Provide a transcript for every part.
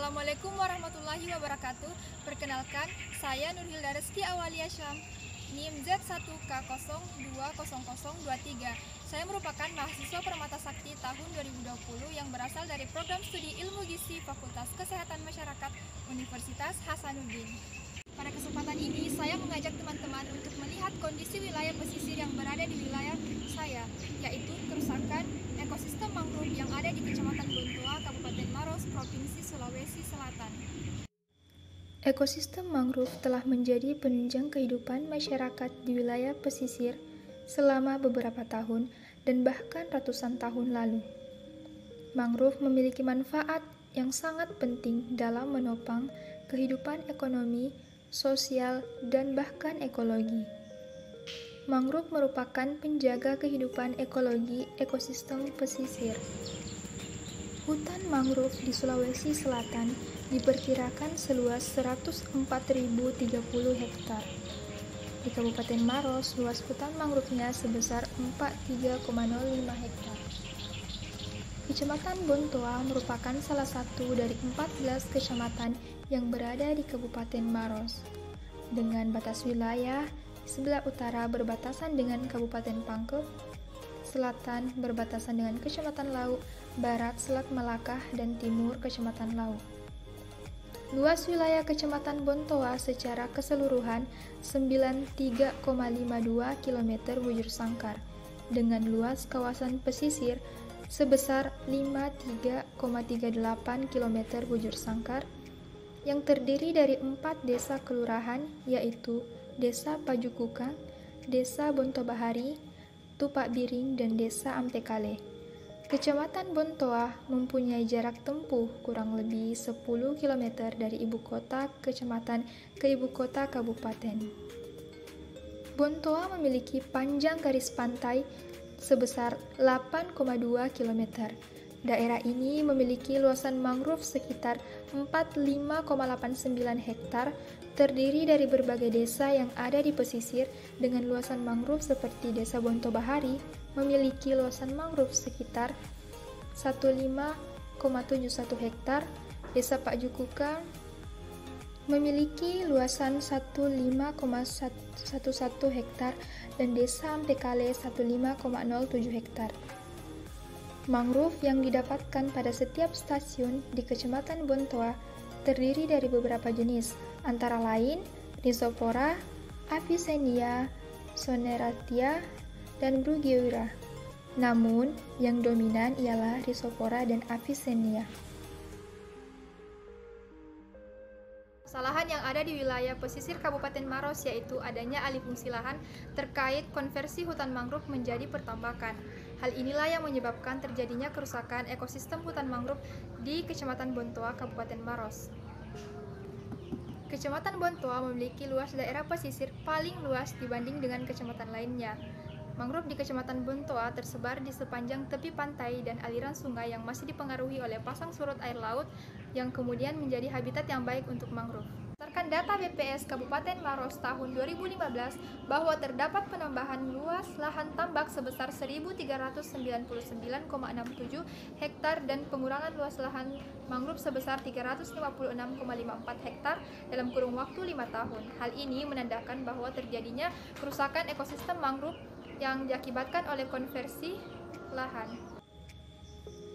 Assalamualaikum warahmatullahi wabarakatuh. Perkenalkan, saya Nurhilda Reski Awalia Syam, NIM Z1K020023. Saya merupakan mahasiswa Permata Sakti tahun 2020 yang berasal dari program studi Ilmu Gizi Fakultas Kesehatan Masyarakat Universitas Hasanuddin. Pada kesempatan ini, saya mengajak teman-teman untuk melihat kondisi wilayah pesisir yang berada di wilayah saya, yaitu kerusakan ekosistem mangrove yang ada di Kecamatan Bontoa, Kabupaten Maros, Provinsi Sulawesi Selatan. Ekosistem mangrove telah menjadi penunjang kehidupan masyarakat di wilayah pesisir selama beberapa tahun dan bahkan ratusan tahun lalu. Mangrove memiliki manfaat yang sangat penting dalam menopang kehidupan ekonomi, sosial, dan bahkan ekologi. Mangrove merupakan penjaga kehidupan ekologi ekosistem pesisir. Hutan mangrove di Sulawesi Selatan diperkirakan seluas 104.030 hektar. Di Kabupaten Maros, luas hutan mangrove-nya sebesar 43,05 hektar. Kecamatan Bontoa merupakan salah satu dari 14 kecamatan yang berada di Kabupaten Maros. Dengan batas wilayah, sebelah utara berbatasan dengan Kabupaten Pangkep, selatan berbatasan dengan Kecamatan Lauk, barat Selat Malakah, dan timur Kecamatan Lauk. Luas wilayah Kecamatan Bontoa secara keseluruhan 93,52 km bujur sangkar, dengan luas kawasan pesisir sebesar 53,38 km bujur sangkar, yang terdiri dari 4 desa kelurahan, yaitu Desa Pajukukang, Desa Bontobahari, Tupak Biring, dan Desa Ampekale. Kecamatan Bontoa mempunyai jarak tempuh kurang lebih 10 km dari ibu kota kecamatan ke ibu kota kabupaten. Bontoa memiliki panjang garis pantai sebesar 8,2 km. Daerah ini memiliki luasan mangrove sekitar 45,89 hektar, terdiri dari berbagai desa yang ada di pesisir dengan luasan mangrove seperti Desa Bontobahari memiliki luasan mangrove sekitar 15,71 hektar, Desa Pajukukang memiliki luasan 15,11 hektar, dan Desa Ampekale 15,07 hektar. Mangrove yang didapatkan pada setiap stasiun di Kecamatan Bontoa terdiri dari beberapa jenis, antara lain Rhizopora, Avicennia, Soneratia, dan Bruggeura. Namun, yang dominan ialah Rhizopora dan Avicennia. Kesalahan yang ada di wilayah pesisir Kabupaten Maros yaitu adanya alih fungsi lahan terkait konversi hutan mangrove menjadi pertambakan. Hal inilah yang menyebabkan terjadinya kerusakan ekosistem hutan mangrove di Kecamatan Bontoa, Kabupaten Maros. Kecamatan Bontoa memiliki luas daerah pesisir paling luas dibanding dengan kecamatan lainnya. Mangrove di Kecamatan Bontoa tersebar di sepanjang tepi pantai dan aliran sungai yang masih dipengaruhi oleh pasang surut air laut yang kemudian menjadi habitat yang baik untuk mangrove. Berdasarkan data BPS Kabupaten Maros tahun 2015 bahwa terdapat penambahan luas lahan tambak sebesar 1.399,67 hektar dan pengurangan luas lahan mangrove sebesar 356,54 hektar dalam kurun waktu 5 tahun. Hal ini menandakan bahwa terjadinya kerusakan ekosistem mangrove yang diakibatkan oleh konversi lahan.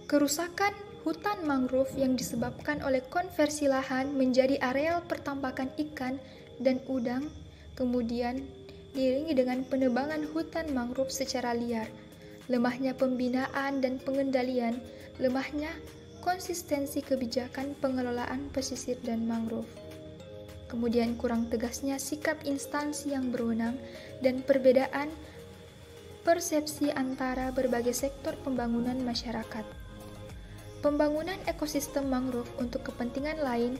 Kerusakan hutan mangrove yang disebabkan oleh konversi lahan menjadi areal pertambakan ikan dan udang, kemudian diiringi dengan penebangan hutan mangrove secara liar, lemahnya pembinaan dan pengendalian, lemahnya konsistensi kebijakan pengelolaan pesisir dan mangrove, kemudian kurang tegasnya sikap instansi yang berwenang, dan perbedaan persepsi antara berbagai sektor pembangunan masyarakat. Pembangunan ekosistem mangrove untuk kepentingan lain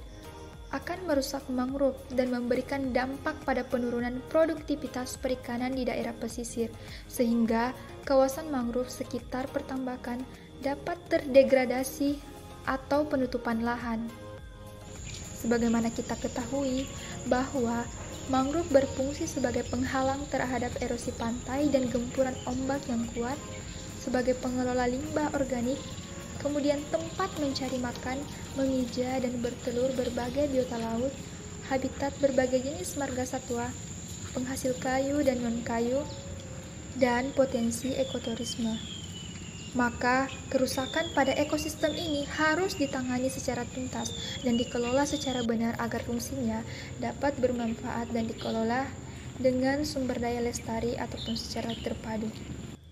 akan merusak mangrove dan memberikan dampak pada penurunan produktivitas perikanan di daerah pesisir, sehingga kawasan mangrove sekitar pertambakan dapat terdegradasi atau penutupan lahan. Sebagaimana kita ketahui bahwa mangrove berfungsi sebagai penghalang terhadap erosi pantai dan gempuran ombak yang kuat, sebagai pengelola limbah organik, kemudian tempat mencari makan, memija dan bertelur berbagai biota laut, habitat berbagai jenis marga satwa, penghasil kayu dan non-kayu, dan potensi ekoturisme. Maka, kerusakan pada ekosistem ini harus ditangani secara tuntas dan dikelola secara benar agar fungsinya dapat bermanfaat dan dikelola dengan sumber daya lestari ataupun secara terpadu.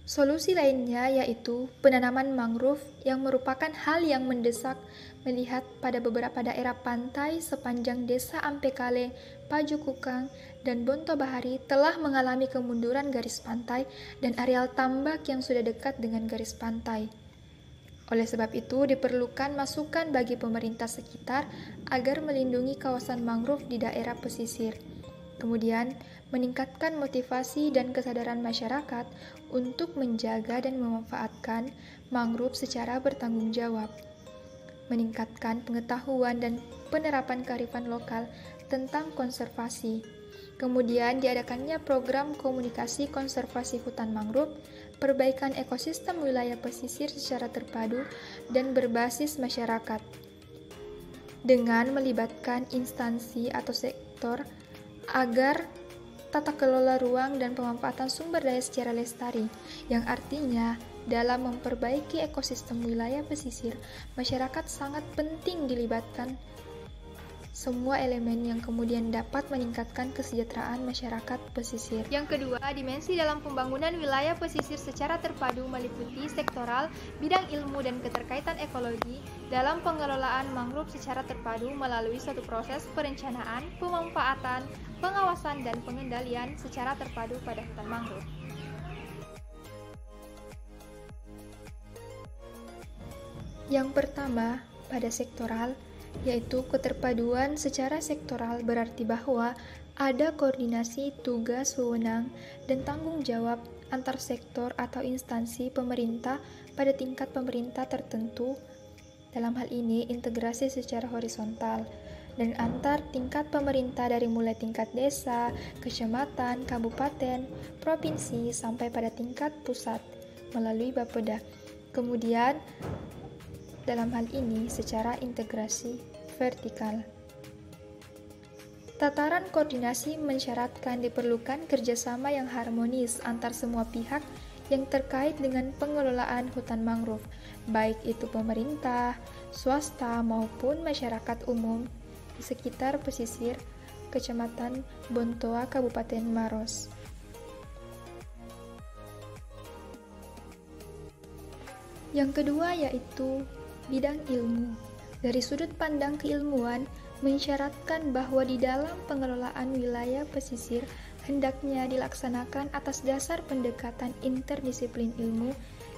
Solusi lainnya yaitu penanaman mangrove yang merupakan hal yang mendesak melihat pada beberapa daerah pantai sepanjang Desa Ampekale, Pajukukang, dan Bonto Bahari telah mengalami kemunduran garis pantai dan areal tambak yang sudah dekat dengan garis pantai. Oleh sebab itu, diperlukan masukan bagi pemerintah sekitar agar melindungi kawasan mangrove di daerah pesisir. Kemudian, meningkatkan motivasi dan kesadaran masyarakat untuk menjaga dan memanfaatkan mangrove secara bertanggung jawab. Meningkatkan pengetahuan dan penerapan kearifan lokal tentang konservasi. Kemudian diadakannya program komunikasi konservasi hutan mangrove, perbaikan ekosistem wilayah pesisir secara terpadu dan berbasis masyarakat. Dengan melibatkan instansi atau sektor agar tata kelola ruang dan pemanfaatan sumber daya secara lestari, yang artinya dalam memperbaiki ekosistem wilayah pesisir, masyarakat sangat penting dilibatkan semua elemen yang kemudian dapat meningkatkan kesejahteraan masyarakat pesisir. Yang kedua, dimensi dalam pembangunan wilayah pesisir secara terpadu meliputi sektoral, bidang ilmu dan keterkaitan ekologi dalam pengelolaan mangrove secara terpadu melalui suatu proses perencanaan, pemanfaatan, pengawasan dan pengendalian secara terpadu pada hutan mangrove. Yang pertama, pada sektoral, yaitu keterpaduan secara sektoral berarti bahwa ada koordinasi tugas wewenang dan tanggung jawab antar sektor atau instansi pemerintah pada tingkat pemerintah tertentu, dalam hal ini integrasi secara horizontal, dan antar tingkat pemerintah dari mulai tingkat desa, kecamatan, kabupaten, provinsi, sampai pada tingkat pusat melalui Bapeda. Kemudian, dalam hal ini secara integrasi vertikal. Tataran koordinasi mensyaratkan diperlukan kerjasama yang harmonis antar semua pihak yang terkait dengan pengelolaan hutan mangrove, baik itu pemerintah, swasta, maupun masyarakat umum di sekitar pesisir Kecamatan Bontoa, Kabupaten Maros. Yang kedua yaitu bidang ilmu. Dari sudut pandang keilmuan, mensyaratkan bahwa di dalam pengelolaan wilayah pesisir hendaknya dilaksanakan atas dasar pendekatan interdisiplin ilmu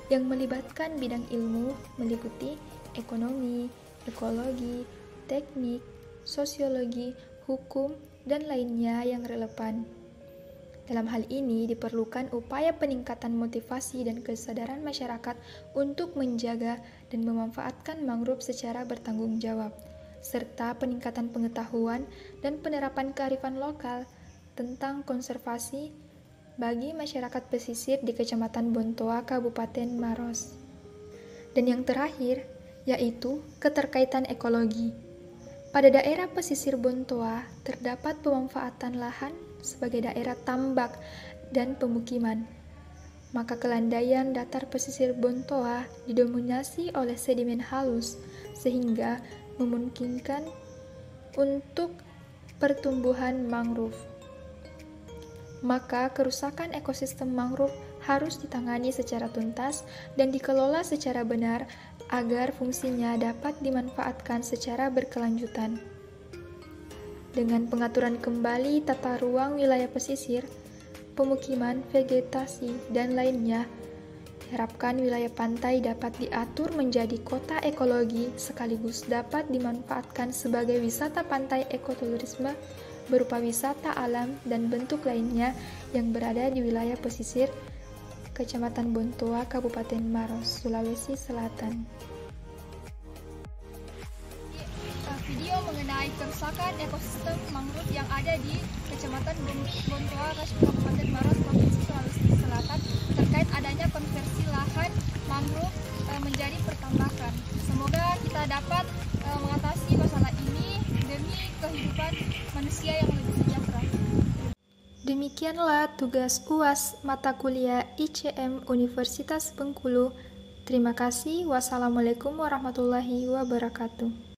yang melibatkan bidang ilmu meliputi ekonomi, ekologi, teknik, sosiologi, hukum, dan lainnya yang relevan. Dalam hal ini diperlukan upaya peningkatan motivasi dan kesadaran masyarakat untuk menjaga dan memanfaatkan mangrove secara bertanggung jawab, serta peningkatan pengetahuan dan penerapan kearifan lokal tentang konservasi bagi masyarakat pesisir di Kecamatan Bontoa, Kabupaten Maros. Dan yang terakhir, yaitu keterkaitan ekologi. Pada daerah pesisir Bontoa terdapat pemanfaatan lahan sebagai daerah tambak dan pemukiman. Maka kelandaian datar pesisir Bontoa didominasi oleh sedimen halus sehingga memungkinkan untuk pertumbuhan mangrove. Maka kerusakan ekosistem mangrove harus ditangani secara tuntas dan dikelola secara benar agar fungsinya dapat dimanfaatkan secara berkelanjutan. Dengan pengaturan kembali tata ruang wilayah pesisir, pemukiman, vegetasi, dan lainnya, diharapkan wilayah pantai dapat diatur menjadi kota ekologi sekaligus dapat dimanfaatkan sebagai wisata pantai ekoturisme berupa wisata alam dan bentuk lainnya yang berada di wilayah pesisir Kecamatan Bontoa, Kabupaten Maros, Sulawesi Selatan. Video mengenai kerusakan ekosistem mangrove yang ada di Kecamatan Bontoa, Kabupaten Maros, Provinsi Sulawesi Selatan terkait adanya konversi lahan mangrove menjadi pertambakan. Semoga kita dapat mengatasi masalah ini demi kehidupan manusia yang lebih sejahtera. Demikianlah tugas UAS mata kuliah ICM Universitas Bengkulu. Terima kasih. Wassalamualaikum warahmatullahi wabarakatuh.